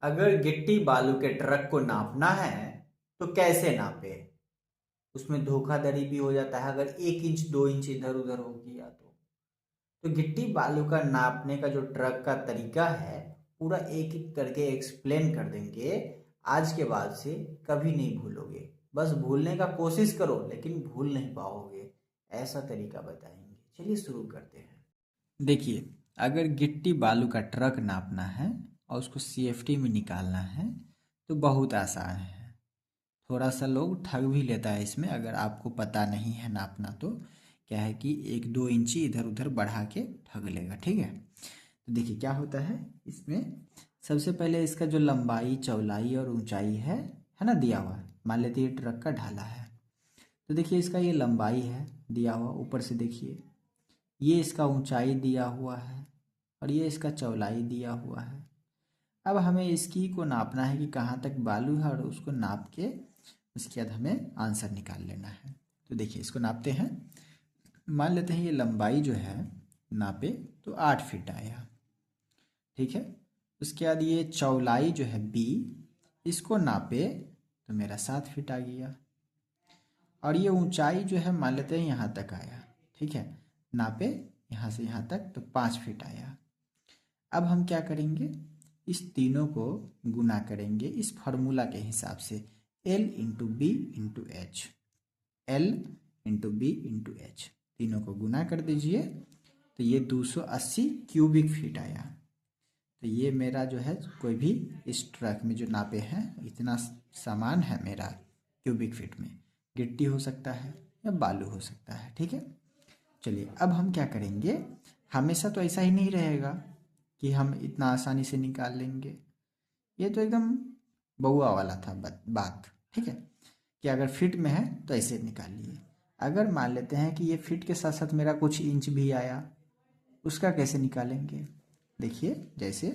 अगर गिट्टी बालू के ट्रक को नापना है तो कैसे नापे। उसमें धोखाधड़ी भी हो जाता है अगर 1 इंच 2 इंच इधर उधर हो गया तो गिट्टी बालू का नापने का जो ट्रक का तरीका है पूरा एक एक करके एक्सप्लेन कर देंगे। आज के बाद से कभी नहीं भूलोगे, बस भूलने का कोशिश करो लेकिन भूल नहीं पाओगे, ऐसा तरीका बताएंगे। चलिए शुरू करते हैं। देखिए, अगर गिट्टी बालू का ट्रक नापना है और उसको सीएफटी में निकालना है तो बहुत आसान है। थोड़ा सा लोग ठग भी लेता है इसमें, अगर आपको पता नहीं है नापना तो क्या है कि 1-2 इंची इधर उधर बढ़ा के ठग लेगा। ठीक है, तो देखिए क्या होता है इसमें। सबसे पहले इसका जो लंबाई चौड़ाई और ऊंचाई है ना दिया हुआ है। मान लेते हैं ये ट्रक का ढाला है, तो देखिए इसका ये लंबाई है दिया हुआ, ऊपर से देखिए ये इसका ऊंचाई दिया हुआ है और ये इसका चौड़ाई दिया हुआ है। अब हमें इसकी को नापना है कि कहाँ तक बालू है और उसको नाप के उसके बाद हमें आंसर निकाल लेना है। तो देखिए इसको नापते हैं। मान लेते हैं ये लंबाई जो है नापे तो 8 फीट आया। ठीक है, उसके बाद ये चौड़ाई जो है बी, इसको नापे तो मेरा 7 फीट आ गया। और ये ऊंचाई जो है मान लेते हैं यहाँ तक आया। ठीक है, नापे यहाँ से यहाँ तक तो 5 फीट आया। अब हम क्या करेंगे, इस तीनों को गुना करेंगे इस फार्मूला के हिसाब से, L into B into H. L into B into H, तीनों को गुना कर दीजिए तो ये 280 क्यूबिक फीट आया। तो ये मेरा जो है कोई भी इस ट्रक में जो नापे हैं इतना सामान है मेरा क्यूबिक फीट में। गिट्टी हो सकता है या बालू हो सकता है। ठीक है, चलिए अब हम क्या करेंगे, हमेशा तो ऐसा ही नहीं रहेगा कि हम इतना आसानी से निकाल लेंगे। ये तो एकदम बउआ वाला था बात। ठीक है, कि अगर फिट में है तो ऐसे निकालिए। अगर मान लेते हैं कि ये फिट के साथ साथ मेरा कुछ इंच भी आया, उसका कैसे निकालेंगे। देखिए जैसे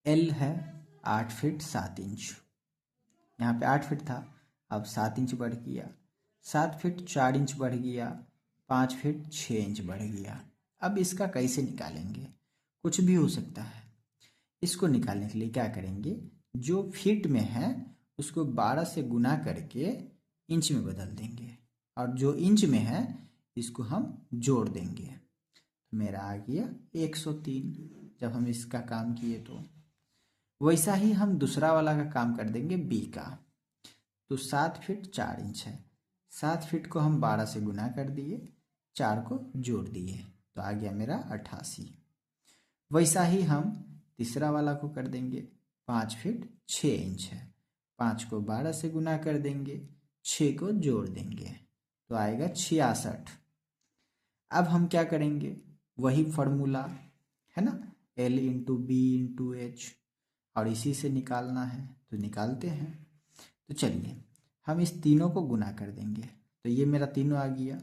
एल है 8 फीट 7 इंच, यहाँ पे 8 फीट था, अब 7 इंच बढ़ गया, 7 फीट 4 इंच बढ़ गया, 5 फीट 6 इंच बढ़ गया। अब इसका कैसे निकालेंगे, कुछ भी हो सकता है। इसको निकालने के लिए क्या करेंगे, जो फीट में है उसको 12 से गुना करके इंच में बदल देंगे और जो इंच में है इसको हम जोड़ देंगे। मेरा आ गया 103 जब हम इसका काम किए। तो वैसा ही हम दूसरा वाला का काम कर देंगे बी का। तो 7 फीट 4 इंच है, 7 फीट को हम 12 से गुना कर दिए, 4 को जोड़ दिए तो आ गया मेरा 88। वैसा ही हम तीसरा वाला को कर देंगे। 5 फीट 6 इंच है, 5 को 12 से गुना कर देंगे, 6 को जोड़ देंगे तो आएगा 66। अब हम क्या करेंगे, वही फॉर्मूला है ना, L into B into H, और इसी से निकालना है तो निकालते हैं। तो चलिए हम इस तीनों को गुना कर देंगे तो ये मेरा तीनों आ गया।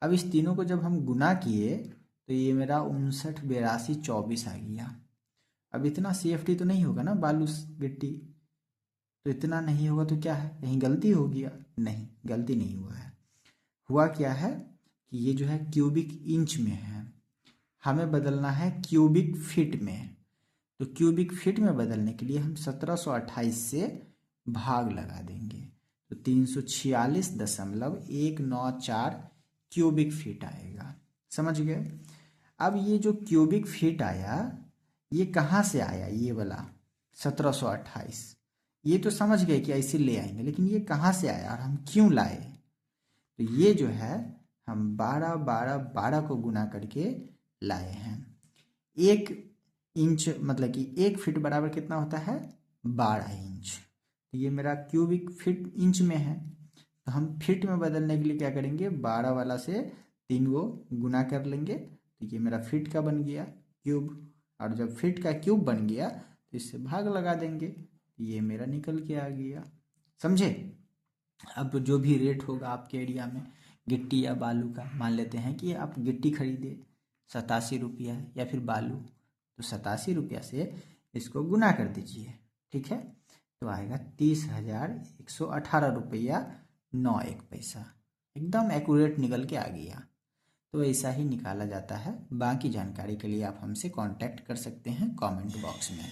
अब इस तीनों को जब हम गुना किए तो ये मेरा 59 82 24 आ गया। अब इतना सीएफटी तो नहीं होगा ना बालू गिट्टी, तो इतना नहीं होगा तो क्या है, कहीं गलती हो गया। नहीं, गलती नहीं हुआ है। हुआ क्या है कि ये जो है क्यूबिक इंच में है, हमें बदलना है क्यूबिक फीट में। तो क्यूबिक फीट में बदलने के लिए हम 1728 से भाग लगा देंगे तो 346.194 क्यूबिक फीट आएगा। समझ गए। अब ये जो क्यूबिक फीट आया ये कहाँ से आया, ये वाला 1728, ये तो समझ गए कि ऐसे ले आएंगे, लेकिन ये कहाँ से आया और हम क्यों लाए। तो ये जो है हम 12 को गुना करके लाए हैं। 1 इंच मतलब कि 1 फीट बराबर कितना होता है, 12 इंच। तो ये मेरा क्यूबिक फीट इंच में है, तो हम फीट में बदलने के लिए क्या करेंगे, 12 वाला से 3 को गुना कर लेंगे तो ये मेरा फीट का बन गया क्यूब, और जब फीट का क्यूब बन गया तो इससे भाग लगा देंगे, ये मेरा निकल के आ गया। समझे। अब जो भी रेट होगा आपके एरिया में गिट्टी या बालू का, मान लेते हैं कि आप गिट्टी खरीदे 87 रुपया या फिर बालू, तो 87 रुपया से इसको गुना कर दीजिए। ठीक है, तो आएगा 30,118 रुपया 91 पैसा। एकदम एक्यूरेट निकल के आ गया। तो ऐसा ही निकाला जाता है। बाकी जानकारी के लिए आप हमसे कांटेक्ट कर सकते हैं कमेंट बॉक्स में।